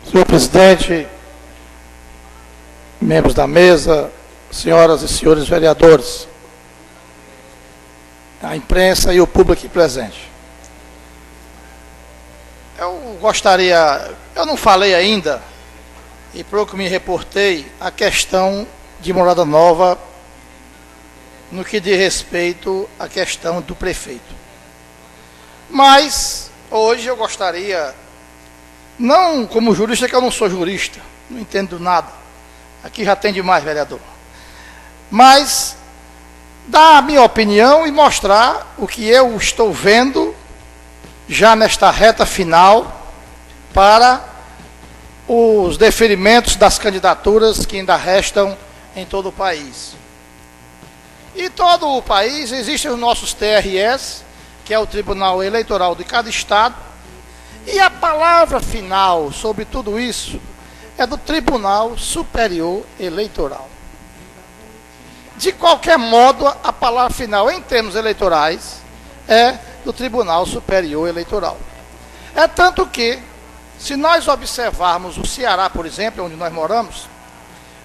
Senhor presidente, membros da mesa, senhoras e senhores vereadores, a imprensa e o público aqui presente. Eu não falei ainda, e pouco me reportei, a questão de Morada Nova, no que diz respeito à questão do prefeito. Mas, hoje eu gostaria, não como jurista, que eu não sou jurista, não entendo nada, aqui já tem demais, vereador, mas dar a minha opinião e mostrar o que eu estou vendo já nesta reta final para os deferimentos das candidaturas que ainda restam em todo o país. Em todo o país existem os nossos TRS, que é o Tribunal Eleitoral de cada estado, e a palavra final sobre tudo isso é do Tribunal Superior Eleitoral. De qualquer modo, a palavra final em termos eleitorais é do Tribunal Superior Eleitoral. É tanto que, se nós observarmos o Ceará, por exemplo, onde nós moramos,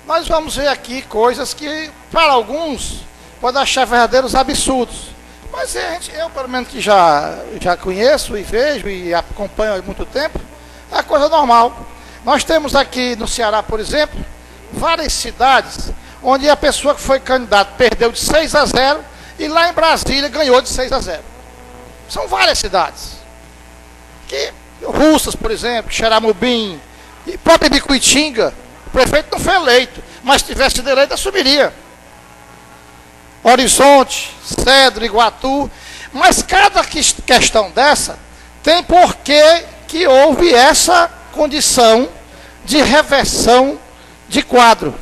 nós vamos ver aqui coisas que, para alguns, podem achar verdadeiros absurdos. Mas eu, pelo menos, que já conheço e vejo e acompanho há muito tempo, é coisa normal. Nós temos aqui no Ceará, por exemplo, várias cidades onde a pessoa que foi candidata perdeu de 6-0 e lá em Brasília ganhou de 6-0. São várias cidades. Russas, por exemplo, Xeramubim, e própria Bicuitinga, o prefeito não foi eleito, mas se tivesse sido eleito, assumiria. Horizonte, Cedro, Iguatu, mas cada questão dessa tem porquê que houve essa condição de reversão de quadro.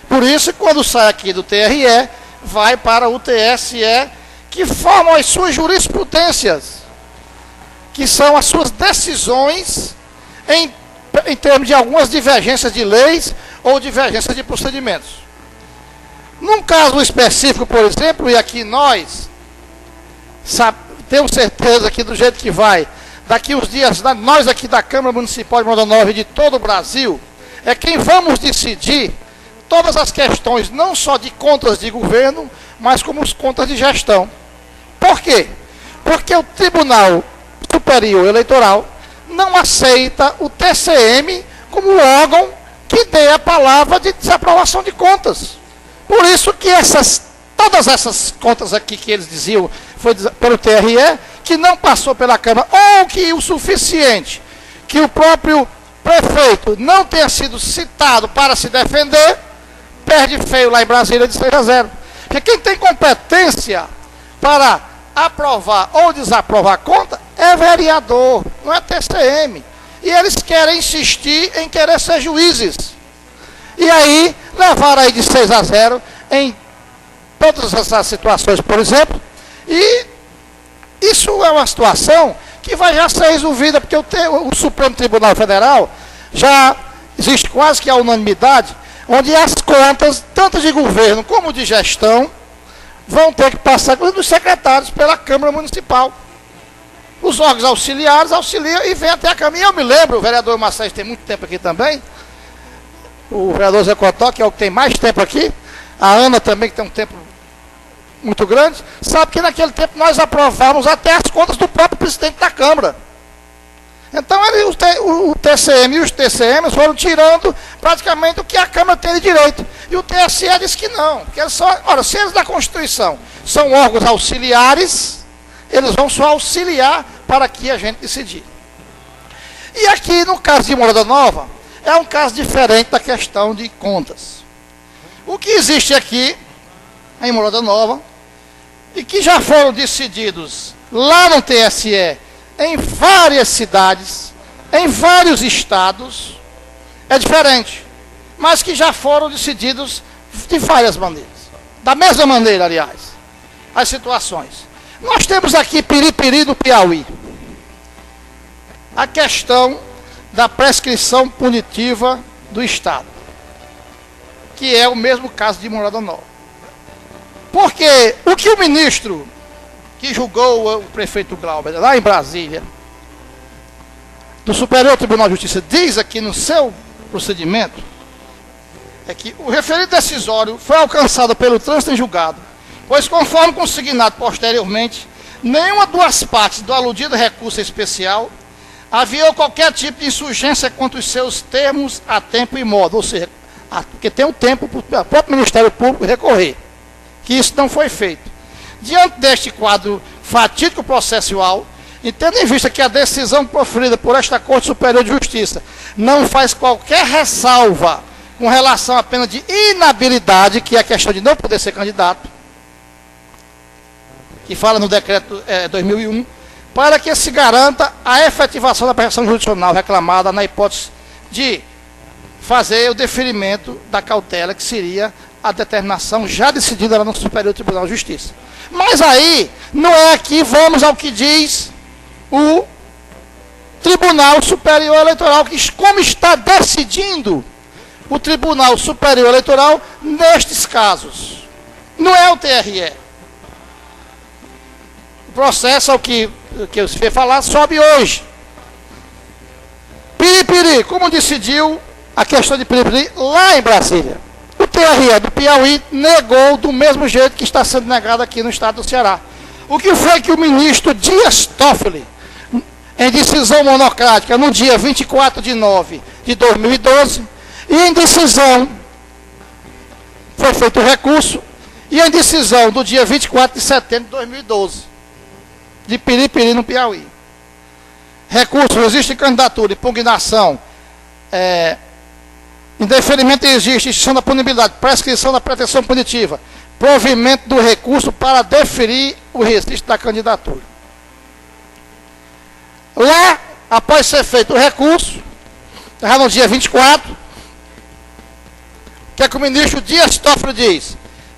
Por isso, quando sai aqui do TRE, vai para o TSE, que formam as suas jurisprudências, que são as suas decisões em termos de algumas divergências de leis ou divergências de procedimentos. Num caso específico, por exemplo, e aqui nós temos certeza que do jeito que vai, daqui uns dias, nós aqui da Câmara Municipal de Morada Nova e de todo o Brasil, é quem vamos decidir todas as questões, não só de contas de governo, mas como as contas de gestão. Por quê? Porque o Tribunal Superior Eleitoral não aceita o TCM como órgão que dê a palavra de desaprovação de contas. Por isso que todas essas contas aqui que eles diziam foi pelo TRE, que não passou pela Câmara, ou que o suficiente, que o próprio prefeito não tenha sido citado para se defender, perde feio lá em Brasília de 6-0. Porque quem tem competência para aprovar ou desaprovar a conta é vereador, não é TCM. E eles querem insistir em querer ser juízes. E aí, levaram aí de 6-0 em todas essas situações, por exemplo, e isso é uma situação que vai já ser resolvida, porque o Supremo Tribunal Federal já existe quase que a unanimidade, onde as contas, tanto de governo como de gestão, vão ter que passar dos secretários pela Câmara Municipal. Os órgãos auxiliares auxiliam e vêm até a Câmara. E eu me lembro, o vereador Marcelo tem muito tempo aqui também, o vereador Zé Cotó, que é o que tem mais tempo aqui, a Ana também, que tem um tempo muito grande, sabe que naquele tempo nós aprovávamos até as contas do próprio presidente da Câmara. Então o TCM e os TCMs foram tirando praticamente o que a Câmara tem de direito. E o TSE disse que não. Porque eles se eles da Constituição são órgãos auxiliares, eles vão só auxiliar para que a gente decidir. E aqui, no caso de Morada Nova, é um caso diferente da questão de contas. O que existe aqui, em Morada Nova, e que já foram decididos lá no TSE, em várias cidades, em vários estados, é diferente, mas que já foram decididos de várias maneiras. Da mesma maneira, aliás, as situações. Nós temos aqui Piripiri do Piauí. A questão da prescrição punitiva do Estado, que é o mesmo caso de Morada Nova. Porque o que o ministro que julgou o prefeito Glauber lá em Brasília do Superior Tribunal de Justiça diz aqui no seu procedimento é que o referido decisório foi alcançado pelo trânsito em julgado, pois conforme consignado posteriormente, nenhuma das partes do aludido recurso especial havia qualquer tipo de insurgência contra os seus termos a tempo e modo, ou seja, porque tem um tempo para o próprio Ministério Público recorrer, que isso não foi feito. Diante deste quadro fatídico processual, e tendo em vista que a decisão proferida por esta Corte Superior de Justiça não faz qualquer ressalva com relação à pena de inabilidade, que é a questão de não poder ser candidato, que fala no decreto 2001, para que se garanta a efetivação da prestação jurisdicional reclamada na hipótese de fazer o deferimento da cautela, que seria a determinação já decidida lá no Superior Tribunal de Justiça. Mas aí, não é aqui, vamos ao que diz o Tribunal Superior Eleitoral, que como está decidindo o Tribunal Superior Eleitoral nestes casos. Não é o TRE. O processo, ao que eu sei falar, sobe hoje. Piripiri, como decidiu a questão de Piripiri lá em Brasília. O TRE do Piauí negou do mesmo jeito que está sendo negado aqui no estado do Ceará. O que foi que o ministro Dias Toffoli, em decisão monocrática, no dia 24 de 9 de 2012, e em decisão, foi feito o recurso, e em decisão do dia 24 de setembro de 2012, de Piripiri, no Piauí. Recurso, existe candidatura, impugnação, indeferimento existe, extinção da punibilidade, prescrição da pretensão punitiva, provimento do recurso para deferir o registro da candidatura. Lá, após ser feito o recurso, já no dia 24, o que é que o ministro Dias Toffoli diz?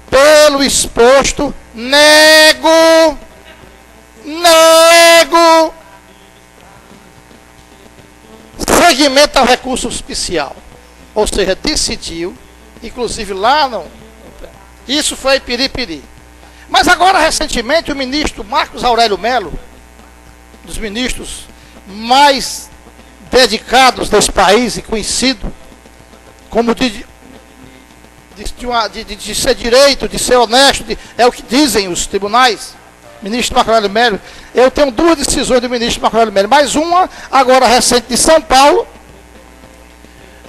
Pelo exposto, nego seguimento ao recurso especial. Ou seja, decidiu, inclusive lá não. Isso foi Piripiri. Mas agora, recentemente, o ministro Marcos Aurélio Melo, dos ministros mais dedicados desse país e conhecido, como de ser direito, de ser honesto, é o que dizem os tribunais, ministro Marcos Aurélio Melo. Eu tenho duas decisões do ministro Marcos Aurélio Melo, mais uma, agora recente, de São Paulo,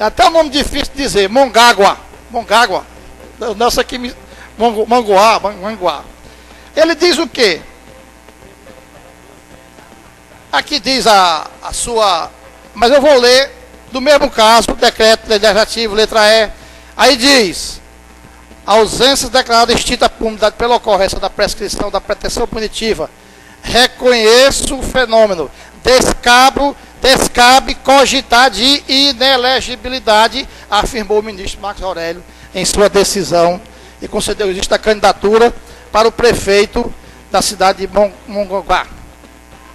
até um nome difícil de dizer, Mongaguá, nossa aqui, Manguá. Ele diz o quê? Aqui diz a sua, mas eu vou ler do mesmo caso, o decreto legislativo, letra E, aí diz, ausências declaradas extinta a punibilidade pela ocorrência da prescrição da pretensão punitiva, reconheço o fenômeno, descabe cogitar de inelegibilidade, afirmou o ministro Marcos Aurélio em sua decisão e concedeu o registro da candidatura para o prefeito da cidade de Mongaguá,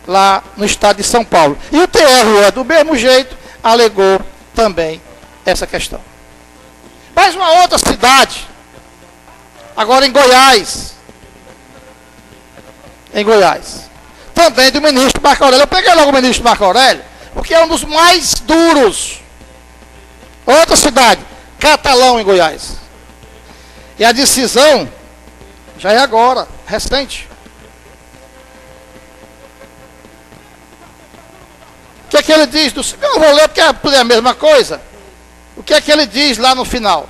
lá no estado de São Paulo. E o TRE, do mesmo jeito, alegou também essa questão. Mas uma outra cidade, agora em Goiás, também do ministro Marco Aurélio. Eu peguei logo o ministro Marco Aurélio, porque é um dos mais duros. Outra cidade, Catalão, em Goiás. E a decisão já é agora, recente. O que é que ele diz? Eu não vou ler porque é a mesma coisa. O que é que ele diz lá no final?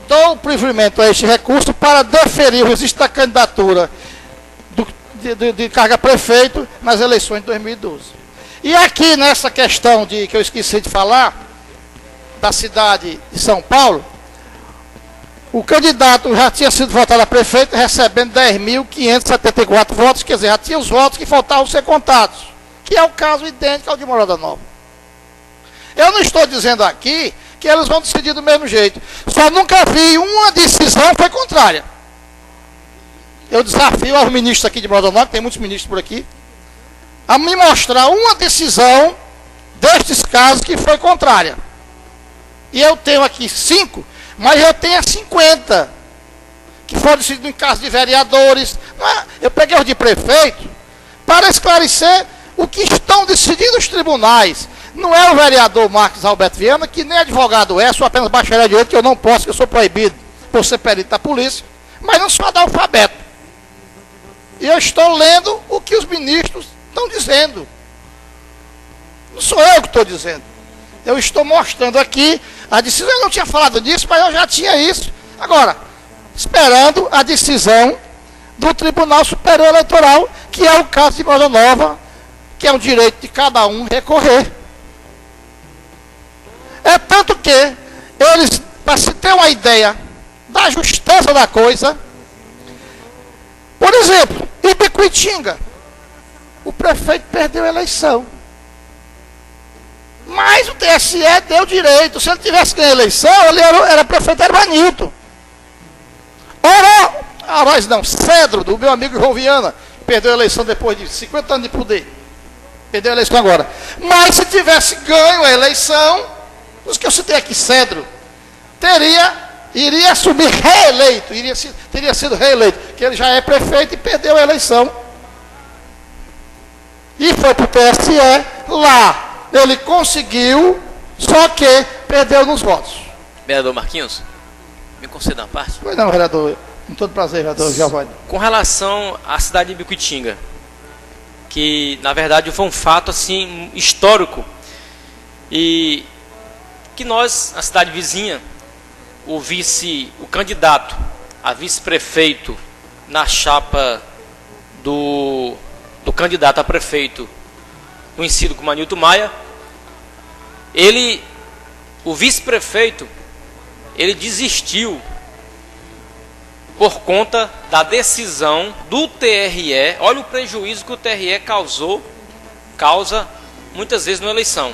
Dou o provimento a este recurso para deferir o registro da candidatura de carga prefeito nas eleições de 2012. E aqui nessa questão que eu esqueci de falar, da cidade de São Paulo, o candidato já tinha sido votado a prefeito recebendo 10.574 votos, quer dizer, já tinha os votos que faltavam ser contados, que é o caso idêntico ao de Morada Nova. Eu não estou dizendo aqui que eles vão decidir do mesmo jeito, só nunca vi uma decisão que foi contrária. Eu desafio aos ministros aqui de Morada Nova, tem muitos ministros por aqui, a me mostrar uma decisão destes casos que foi contrária. E eu tenho aqui 5, mas eu tenho 50 que foram decididos em casos de vereadores. Eu peguei os de prefeito para esclarecer O que estão decidindo os tribunais não é o vereador Marcos Alberto Viana, que nem advogado é, sou apenas bacharel de direito, que eu não posso, que eu sou proibido por ser perito da polícia, mas não sou analfabeto. E eu estou lendo o que os ministros estão dizendo. Não sou eu que estou dizendo. Eu estou mostrando aqui a decisão. Eu não tinha falado disso, mas eu já tinha isso. Agora, esperando a decisão do Tribunal Superior Eleitoral, que é o caso de Morada Nova, que é um direito de cada um recorrer. É tanto que eles, para se ter uma ideia da justeza da coisa, por exemplo, em Ibicuitinga, o prefeito perdeu a eleição. Mas o TSE deu direito. Se ele tivesse ganho a eleição, ele era prefeito, era Vanilton. Cedro, do meu amigo João Viana, perdeu a eleição depois de 50 anos de poder. Perdeu a eleição agora. Mas se tivesse ganho a eleição, os que eu citei aqui, Cedro, iria assumir reeleito, teria sido reeleito, que ele já é prefeito e perdeu a eleição. E foi para o TSE, lá ele conseguiu, só que perdeu nos votos. Vereador Marquinhos, me conceda uma parte? Pois não, vereador, com todo prazer, vereador Giovanni. Com relação à cidade de Ibicuitinga, que na verdade foi um fato assim histórico, e que nós, a cidade vizinha, o candidato a vice-prefeito na chapa do candidato a prefeito, conhecido como Anilton Maia, o vice-prefeito, ele desistiu por conta da decisão do TRE. Olha o prejuízo que o TRE causa muitas vezes na eleição.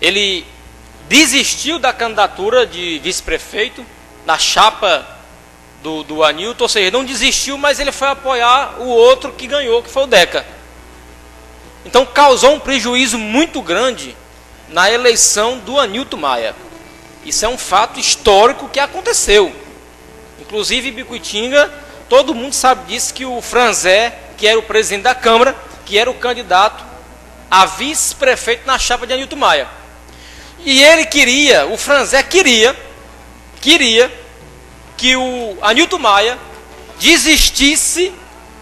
Ele desistiu da candidatura de vice-prefeito na chapa do Anilton, ou seja, não desistiu, mas ele foi apoiar o outro que ganhou, que foi o Deca. Então causou um prejuízo muito grande na eleição do Anilton Maia. Isso é um fato histórico que aconteceu. Inclusive em Ibicuitinga, todo mundo sabe disso, que o Franzé, que era o presidente da Câmara, que era o candidato a vice-prefeito na chapa de Anilton Maia. E ele o Franzé queria que o Anilton Maia desistisse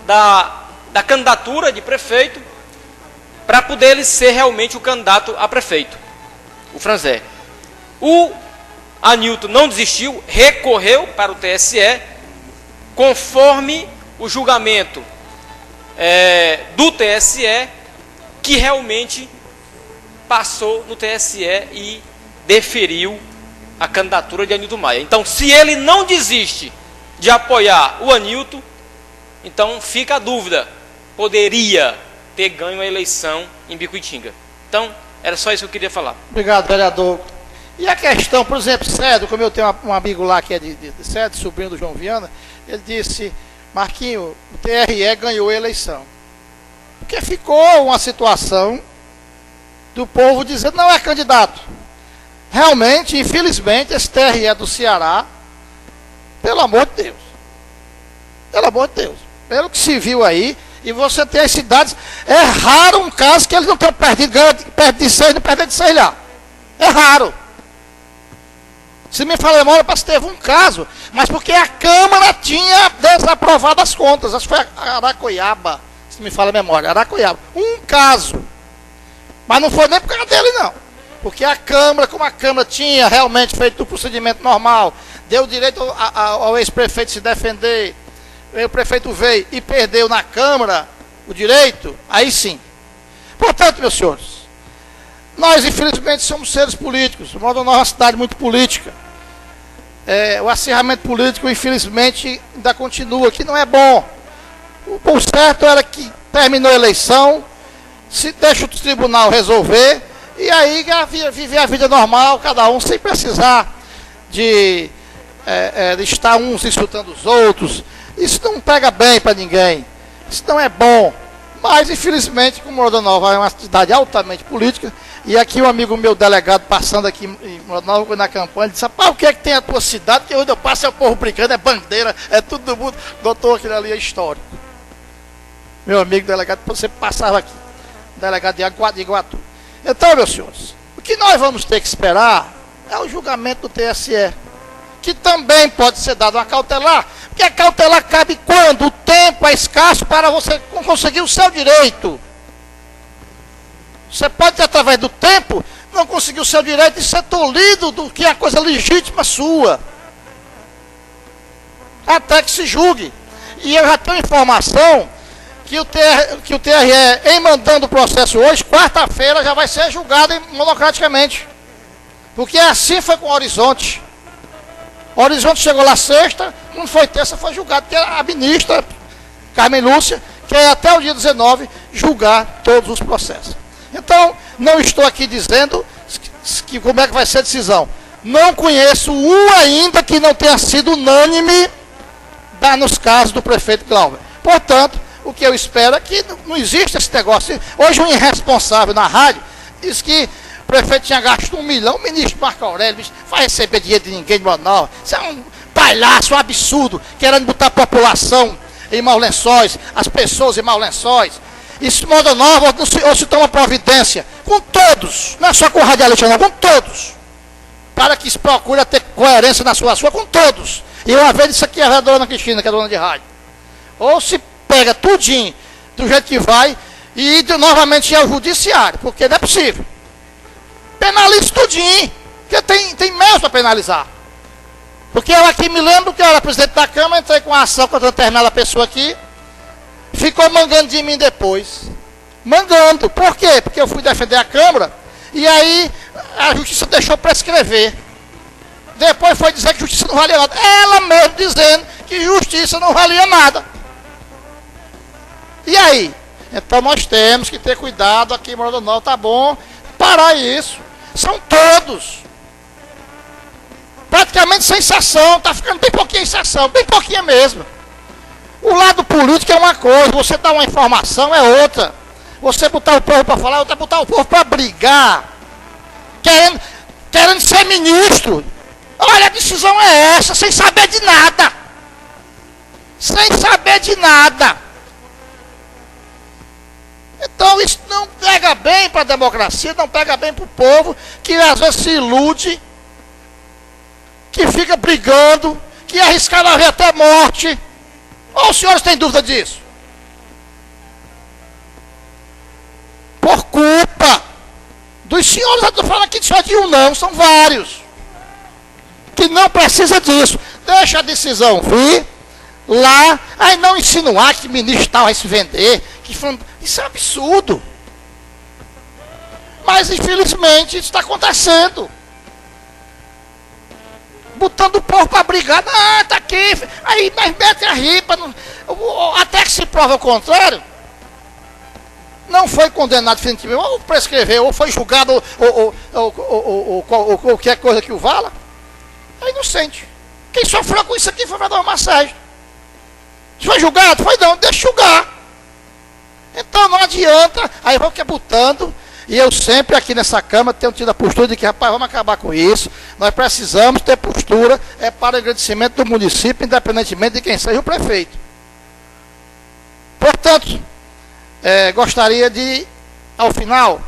da candidatura de prefeito para poder ele ser realmente o candidato a prefeito, o Franzé. O Anilton não desistiu, recorreu para o TSE, conforme o julgamento do TSE, que realmente passou no TSE e deferiu a candidatura de Anilton Maia. Então, se ele não desiste de apoiar o Anilton, então fica a dúvida, poderia ter ganho a eleição em Ibicuitinga. Então, era só isso que eu queria falar. Obrigado, vereador. E a questão, por exemplo, Cedro, como eu tenho um amigo lá que é de Cedro, sobrinho do João Viana, ele disse: Marquinho, o TRE ganhou a eleição. Porque ficou uma situação do povo dizendo não é candidato. Realmente, infelizmente, esse TRE do Ceará, pelo amor de Deus, pelo que se viu aí, e você tem as cidades, é raro um caso que eles não tenham perdido, perde de 6, não perde de 6 lá. É raro. Se me fala a memória, parece que teve um caso, mas porque a Câmara tinha desaprovado as contas. Acho que foi a Aracoiaba, se me fala a memória, Aracoiaba. Um caso. Mas não foi nem por causa dele, não. Porque a Câmara, como a Câmara tinha realmente feito o procedimento normal, deu direito ao ex-prefeito se defender, o prefeito veio e perdeu na Câmara o direito, aí sim. Portanto, meus senhores, nós infelizmente somos seres políticos, o modo é uma cidade muito política. O acirramento político, infelizmente, ainda continua, que não é bom. O certo era que terminou a eleição, se deixa o tribunal resolver, e aí viver a vida normal, cada um, sem precisar de estar uns insultando os outros. Isso não pega bem para ninguém, isso não é bom. Mas, infelizmente, como Morada Nova é uma cidade altamente política, e aqui um amigo meu, delegado, passando aqui em Morada Nova na campanha, disse: rapaz, o que é que tem a tua cidade? Que onde eu passo é o povo brincando, é bandeira, é tudo do mundo. Doutor, aquilo ali é histórico. Meu amigo delegado, você passava aqui. delegado de Iguatu. Então, meus senhores, o que nós vamos ter que esperar é o julgamento do TSE, que também pode ser dado uma cautelar, porque a cautelar cabe quando o tempo é escasso para você conseguir o seu direito. Você pode, através do tempo, não conseguir o seu direito de ser tolhido do que é a coisa legítima sua, até que se julgue. E eu já tenho informação que o TRE, em mandando o processo hoje, quarta-feira já vai ser julgado monocraticamente. Porque assim foi com o Horizonte. O Horizonte chegou lá sexta, não foi terça, foi julgado. Porque a ministra, Carmen Lúcia, quer até o dia 19 julgar todos os processos. Então, não estou aqui dizendo que como é que vai ser a decisão. Não conheço um ainda que não tenha sido unânime nos casos do prefeito Glauber. Portanto, o que eu espero é que não existe esse negócio. Hoje um irresponsável na rádio disse que o prefeito tinha gasto 1 milhão, o ministro Marco Aurélio vai receber dinheiro de ninguém de Manaus. Isso é um palhaço, um absurdo, querendo botar a população em maus lençóis, as pessoas em maus lençóis. Isso moda nova, ou se toma providência com todos, não é só com o radialista não, com todos, para que se procure ter coerência na sua, com todos. E uma vez isso aqui é a dona Cristina, que é dona de rádio. Ou se pega tudinho do jeito que vai e novamente ao judiciário, porque não é possível. Penalize tudinho, porque tem meios para penalizar. Porque eu aqui me lembro que eu era presidente da Câmara, entrei com uma ação contra determinada pessoa aqui, ficou mangando de mim depois. Mangando. Por quê? Porque eu fui defender a Câmara e aí a justiça deixou prescrever. Depois foi dizer que justiça não valia nada. Ela mesmo dizendo que justiça não valia nada. E aí? Então nós temos que ter cuidado aqui em Morada Nova, tá bom? Parar isso. São todos. Praticamente sem exceção, tá ficando bem pouquinha exceção, bem pouquinha mesmo. O lado político é uma coisa, você dar uma informação é outra. Você botar o povo para falar, outra botar o povo para brigar. Querendo ser ministro. Olha, a decisão é essa, sem saber de nada. Sem saber de nada. Então isso não pega bem para a democracia, não pega bem para o povo, que às vezes se ilude, que fica brigando, que arrisca haver até morte. Ou os senhores têm dúvida disso? Por culpa dos senhores, eu estou falando aqui só de um não, são vários. Que não precisa disso. Deixa a decisão vir lá, aí não insinuar que ministro tal vai se vender, isso é um absurdo. Mas infelizmente isso está acontecendo. Botando o povo para brigar, ah, tá aqui, aí mas mete a ripa, até que se prova o contrário, não foi condenado definitivamente, ou prescreveu, ou foi julgado, ou qualquer coisa que o vala, é inocente. Quem sofreu com isso aqui foi o vereador Marcelo. Foi julgado? Foi não, deixa julgar. Então não adianta, aí vão que é botando. E eu sempre aqui nessa Câmara tenho tido a postura de que, rapaz, vamos acabar com isso. Nós precisamos ter postura, para o agradecimento do município, independentemente de quem seja o prefeito. Portanto, gostaria de, ao final,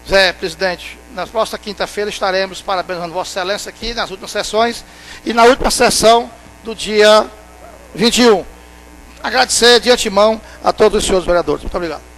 Zé, presidente, na próxima quinta-feira estaremos parabenizando Vossa Excelência aqui nas últimas sessões e na última sessão do dia 21. Agradecer de antemão a todos os senhores vereadores. Muito obrigado.